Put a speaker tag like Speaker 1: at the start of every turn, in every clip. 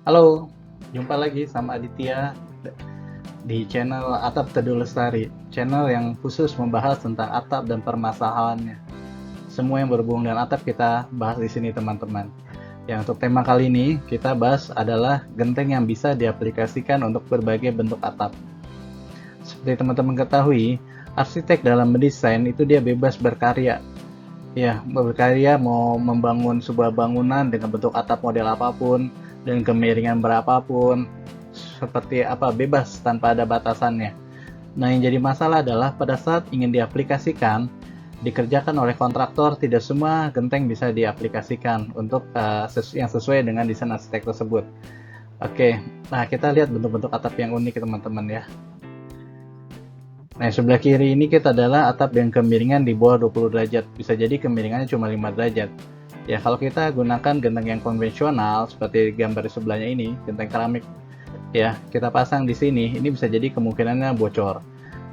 Speaker 1: Halo, jumpa lagi sama Aditya di channel Atap Teduh Lestari, channel yang khusus membahas tentang atap dan permasalahannya. Semua yang berhubungan dengan atap kita bahas di sini teman-teman. Yang untuk tema kali ini kita bahas adalah genteng yang bisa diaplikasikan untuk berbagai bentuk atap. Seperti teman-teman ketahui, arsitek dalam mendesain itu dia bebas berkarya. Ya, berkarya mau membangun sebuah bangunan dengan bentuk atap model apapun, dan kemiringan berapapun, seperti apa, bebas tanpa ada batasannya. Nah, yang jadi masalah adalah pada saat ingin diaplikasikan, dikerjakan oleh kontraktor, tidak semua genteng bisa diaplikasikan untuk yang sesuai dengan desain arsitek tersebut. Oke, nah kita lihat bentuk-bentuk atap yang unik teman-teman ya. Nah, sebelah kiri ini kita adalah atap yang kemiringan di bawah 20 derajat. Bisa jadi kemiringannya cuma 5 derajat. Ya, kalau kita gunakan genteng yang konvensional seperti gambar di sebelahnya ini, genteng keramik, ya, kita pasang di sini, ini bisa jadi kemungkinannya bocor.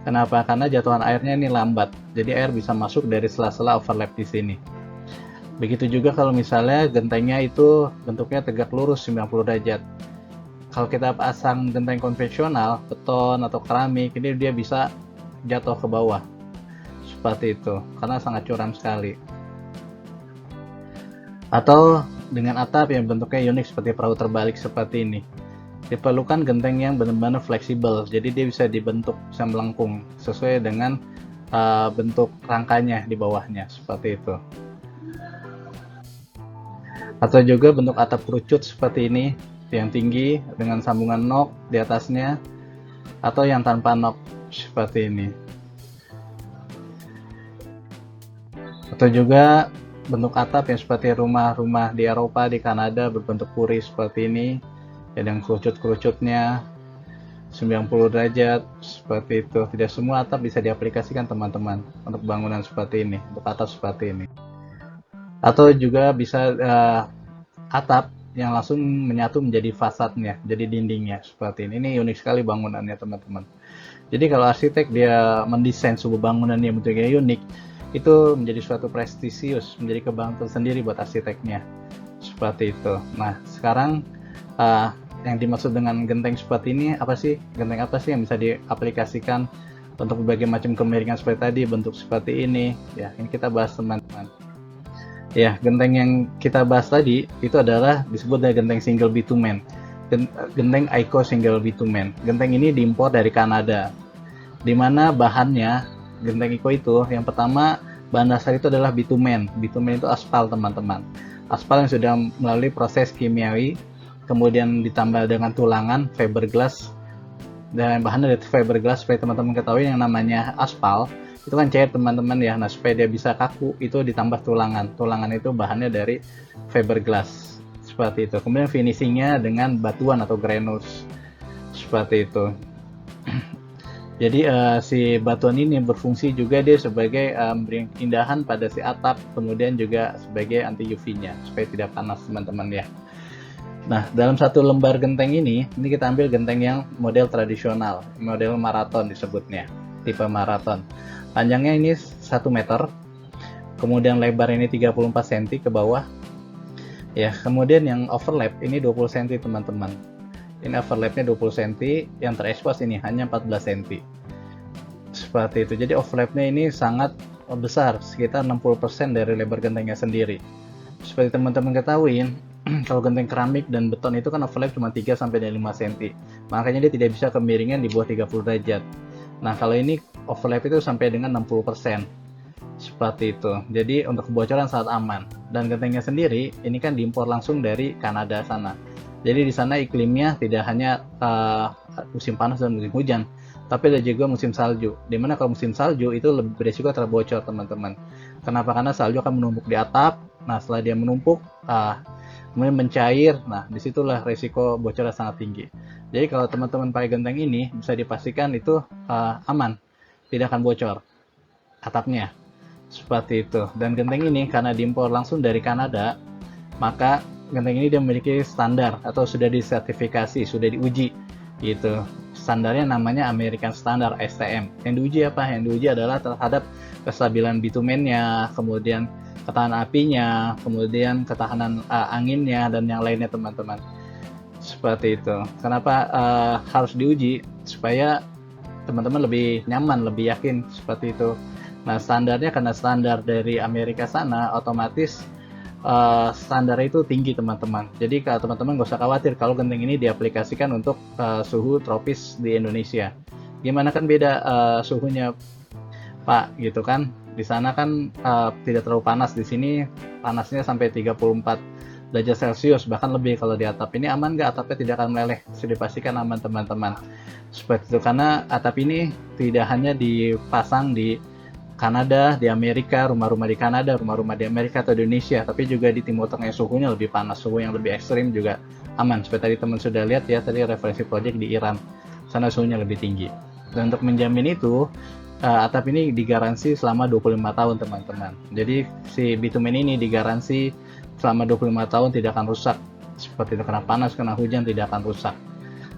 Speaker 1: Kenapa? Karena jatuhan airnya ini lambat. Jadi air bisa masuk dari sela-sela overlap di sini. Begitu juga kalau misalnya gentengnya itu bentuknya tegak lurus 90 derajat. Kalau kita pasang genteng konvensional, beton atau keramik, ini dia bisa jatuh ke bawah seperti itu karena sangat curam sekali. Atau dengan atap yang bentuknya unik seperti perahu terbalik seperti ini, diperlukan genteng yang benar-benar fleksibel, jadi dia bisa dibentuk, bisa melengkung sesuai dengan bentuk rangkanya di bawahnya seperti itu. Atau juga bentuk atap kerucut seperti ini yang tinggi dengan sambungan nok di atasnya, atau yang tanpa nok seperti ini. Atau juga bentuk atap yang seperti rumah-rumah di Eropa, di Kanada berbentuk puri seperti ini, ya, dengan kerucut-kerucutnya 90 derajat seperti itu. Tidak semua atap bisa diaplikasikan teman-teman untuk bangunan seperti ini, untuk atap seperti ini. Atau juga bisa atap yang langsung menyatu menjadi fasadnya, jadi dindingnya seperti ini. Ini unik sekali bangunannya teman-teman. Jadi kalau arsitek dia mendesain sebuah bangunan yang bentuknya unik, itu menjadi suatu prestisius, menjadi kebanggaan tersendiri buat arsiteknya. Seperti itu. Nah, sekarang yang dimaksud dengan genteng seperti ini apa sih? Genteng apa sih yang bisa diaplikasikan untuk berbagai macam kemiringan seperti tadi, bentuk seperti ini? Ya, ini kita bahas teman-teman. Ya, genteng yang kita bahas tadi itu adalah disebut dengan genteng single bitumen. Genteng Aiko single bitumen. Genteng ini diimpor dari Kanada. Di mana bahannya genteng Aiko itu yang pertama bahan dasar itu adalah bitumen. Bitumen itu aspal, teman-teman. Aspal yang sudah melalui proses kimiawi, kemudian ditambah dengan tulangan fiberglass, dan bahannya dari fiberglass. Supaya teman-teman ketahui yang namanya aspal itu kan cair teman-teman ya. Nah, supaya dia bisa kaku itu ditambah tulangan. Tulangan itu bahannya dari fiberglass seperti itu. Kemudian finishingnya dengan batuan atau granus seperti itu. Jadi si batuan ini berfungsi juga dia sebagai memberi keindahan pada si atap, kemudian juga sebagai anti UV-nya supaya tidak panas teman-teman ya. Nah, dalam satu lembar genteng ini kita ambil genteng yang model tradisional, model maraton disebutnya, tipe maraton. Panjangnya ini 1 meter, kemudian lebar ini 34 cm ke bawah. Ya, kemudian yang overlap ini 20 cm teman-teman. Ini overlapnya 20 cm, yang terekspos ini hanya 14 cm. Seperti itu. Jadi overlapnya ini sangat besar, sekitar 60% dari lebar gentengnya sendiri. Seperti teman-teman ketahui, kalau genteng keramik dan beton itu kan overlap cuma 3 sampai 5 cm. Makanya dia tidak bisa kemiringan di bawah 30 derajat. Nah, kalau ini overlap itu sampai dengan 60%. Seperti itu. Jadi untuk kebocoran sangat aman. Dan gentengnya sendiri ini kan diimpor langsung dari Kanada sana. Jadi di sana iklimnya tidak hanya musim panas dan musim hujan, tapi ada juga musim salju. Dimana kalau musim salju itu lebih beresiko terbocor teman-teman. Kenapa? Karena salju akan menumpuk di atap. Nah, setelah dia menumpuk, kemudian mencair. Nah, disitulah resiko bocornya sangat tinggi. Jadi kalau teman-teman pakai genteng ini bisa dipastikan itu aman, tidak akan bocor atapnya seperti itu. Dan genteng ini karena diimpor langsung dari Kanada, maka genteng ini dia memiliki standar atau sudah disertifikasi, sudah diuji gitu. Standarnya namanya American Standard STM. Yang diuji apa? Yang diuji adalah terhadap kestabilan bitumennya, kemudian ketahanan apinya, kemudian ketahanan anginnya dan yang lainnya teman-teman. seperti itu. Kenapa harus diuji? Supaya teman-teman lebih nyaman, lebih yakin seperti itu. Nah, standarnya karena standar dari Amerika sana, otomatis standar itu tinggi teman-teman. Jadi kalau teman-teman nggak usah khawatir kalau genteng ini diaplikasikan untuk suhu tropis di Indonesia. Gimana kan beda suhunya Pak gitu kan? Di sana kan tidak terlalu panas, di sini panasnya sampai 34 derajat Celcius bahkan lebih kalau di atap. Ini aman nggak? Atapnya tidak akan meleleh, sudah dipastikan aman teman-teman. Seperti itu karena atap ini tidak hanya dipasang di Kanada, di Amerika, rumah-rumah di Kanada, rumah-rumah di Amerika atau di Indonesia, tapi juga di Timur Tengah suhunya lebih panas, suhu yang lebih ekstrim juga aman. Seperti tadi teman sudah lihat ya, tadi referensi project di Iran, sana suhunya lebih tinggi. Dan untuk menjamin itu, atap ini digaransi selama 25 tahun teman-teman. Jadi si bitumen ini digaransi selama 25 tahun tidak akan rusak. Seperti itu, kena panas, kena hujan tidak akan rusak.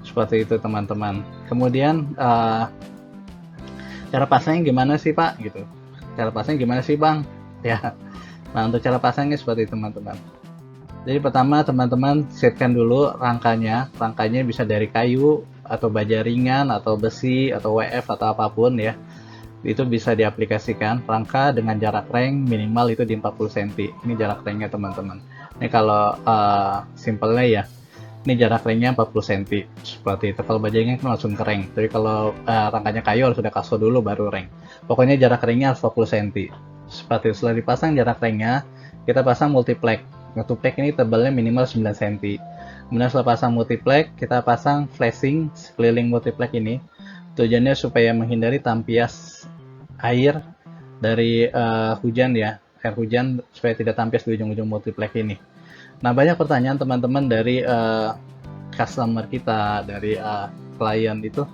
Speaker 1: Seperti itu teman-teman. Kemudian cara pasangnya gimana sih Pak gitu, cara pasangnya gimana sih Bang ya. Nah, untuk cara pasangnya seperti teman-teman, jadi pertama teman-teman setkan dulu rangkanya bisa dari kayu atau baja ringan atau besi atau WF atau apapun ya, itu bisa diaplikasikan. Rangka dengan jarak reng minimal itu di 40 cm, ini jarak rengnya teman-teman. Ini kalau simpelnya ya, ini jarak rengnya 40 cm seperti itu. Kalau bajanya kan langsung kering, tapi kalau rangkanya kayu harus sudah kaso dulu baru reng. Pokoknya jarak rengnya harus 40 cm seperti itu. Setelah dipasang jarak rengnya, kita pasang multiplex. Multiplex ini tebalnya minimal 9 cm. Kemudian setelah pasang multiplex, kita pasang flashing sekeliling multiplex ini. Tujuannya supaya menghindari tampias air dari hujan ya, air hujan, supaya tidak tampias di ujung-ujung multiplex ini. Nah, banyak pertanyaan teman-teman dari customer kita, dari klien itu,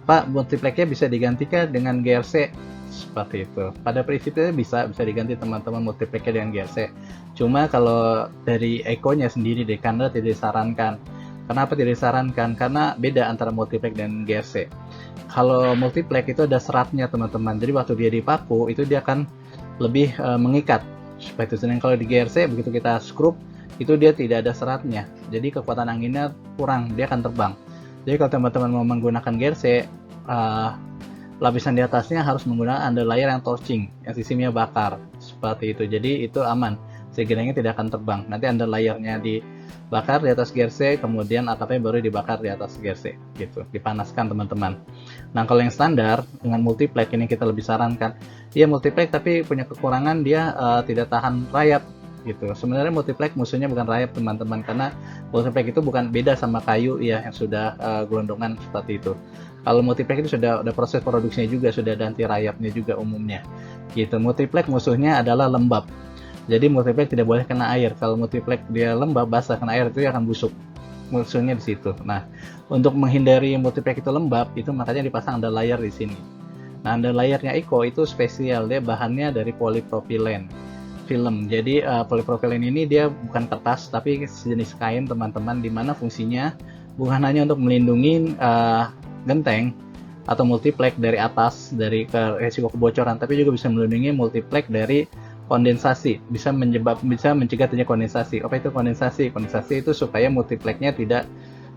Speaker 1: Pak, multiplexnya bisa digantikan dengan GRC? Seperti itu. Pada prinsipnya bisa diganti teman-teman multiplexnya dengan GRC. Cuma kalau dari Eco-nya sendiri di Kanada tidak disarankan. Kenapa tidak disarankan? Karena beda antara multiplex dan GRC. Kalau multiplex itu ada seratnya teman-teman. Jadi waktu dia dipaku itu dia akan lebih mengikat. Seperti itu. Dan kalau di GRC begitu kita skrup itu dia tidak ada seratnya, jadi kekuatan anginnya kurang, dia akan terbang. Jadi kalau teman-teman mau menggunakan GRC, lapisan di atasnya harus menggunakan underlayer yang torching, yang sistemnya bakar seperti itu. Jadi itu aman, segiranya tidak akan terbang. Nanti underlayernya dibakar di atas GRC, kemudian atapnya baru dibakar di atas GRC gitu, dipanaskan teman-teman. Nah, kalau yang standar dengan multiplex ini kita lebih sarankan, iya multiplex tapi punya kekurangan, dia tidak tahan rayap gitu. Sebenarnya multiplex musuhnya bukan rayap teman-teman, karena multiplex itu bukan beda sama kayu ya yang sudah gelondongan seperti itu. Kalau multiplex itu sudah proses produksinya juga, sudah ada anti rayapnya juga umumnya gitu. Multiplex musuhnya adalah lembab, jadi multiplex tidak boleh kena air. Kalau multiplex dia lembab, basah, kena air itu akan busuk, musuhnya di situ. Nah, untuk menghindari multiplex itu lembab, itu makanya dipasang underlayer di sini. Nah, underlayernya Eco itu spesial, dia bahannya dari polipropilen film. Jadi polipropilen ini dia bukan kertas tapi sejenis kain teman-teman, dimana fungsinya bukan hanya untuk melindungi genteng atau multiplex dari atas, dari resiko kebocoran, tapi juga bisa melindungi multiplex dari kondensasi, bisa mencegah terjadinya kondensasi. Apa itu kondensasi? Kondensasi itu supaya multiplexnya tidak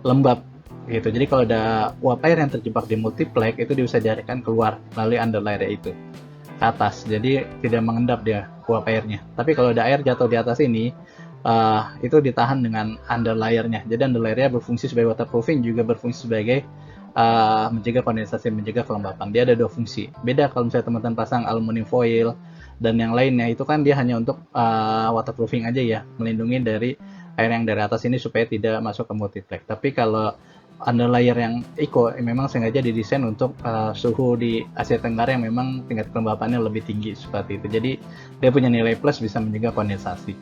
Speaker 1: lembab gitu. Jadi kalau ada uap air yang terjebak di multiplex, itu bisa dialirkan keluar melalui underlayer itu ke atas, jadi tidak mengendap dia uap airnya. Tapi kalau ada air jatuh di atas ini, itu ditahan dengan underlayernya. Jadi underlayernya berfungsi sebagai waterproofing, juga berfungsi sebagai mencegah kondensasi, mencegah kelembapan. Dia ada dua fungsi. Beda kalau misalnya teman-teman pasang aluminium foil dan yang lainnya, itu kan dia hanya untuk waterproofing aja ya, melindungi dari air yang dari atas ini supaya tidak masuk ke multiplex. Tapi kalau underlayer yang Eco memang sengaja didesain untuk suhu di Asia Tenggara yang memang tingkat kelembapannya lebih tinggi seperti itu. Jadi dia punya nilai plus, bisa mencegah kondensasi.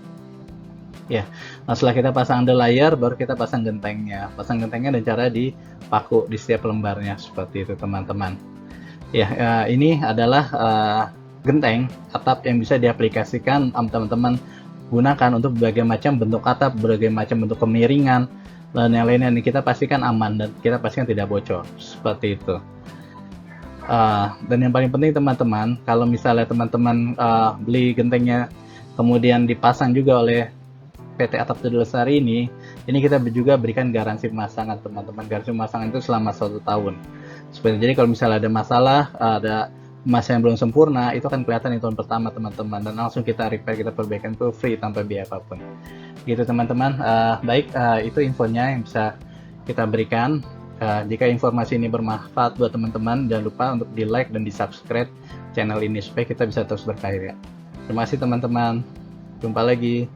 Speaker 1: Ya, nah setelah kita pasang underlayer, baru kita pasang gentengnya. Pasang gentengnya dan cara dipaku di setiap lembarnya seperti itu teman-teman. Ya, ini adalah genteng atap yang bisa diaplikasikan teman-teman gunakan untuk berbagai macam bentuk atap, berbagai macam bentuk kemiringan, dan yang lainnya. Ini kita pastikan aman dan kita pastikan tidak bocor seperti itu. Dan yang paling penting teman-teman, kalau misalnya teman-teman beli gentengnya kemudian dipasang juga oleh PT Atap Teduh Lestari ini, Ini kita juga berikan garansi pemasangan teman-teman. Garansi pemasangan itu selama 1 tahun. Jadi kalau misalnya ada masalah, ada emas yang belum sempurna, itu akan kelihatan di tahun pertama teman-teman, dan langsung kita repair, kita perbaikan itu free tanpa biaya apapun. Gitu teman-teman. Baik, itu infonya yang bisa kita berikan. Jika informasi ini bermanfaat buat teman-teman, jangan lupa untuk di like dan di subscribe channel ini supaya kita bisa terus berkarya. Terima kasih teman-teman. Jumpa lagi.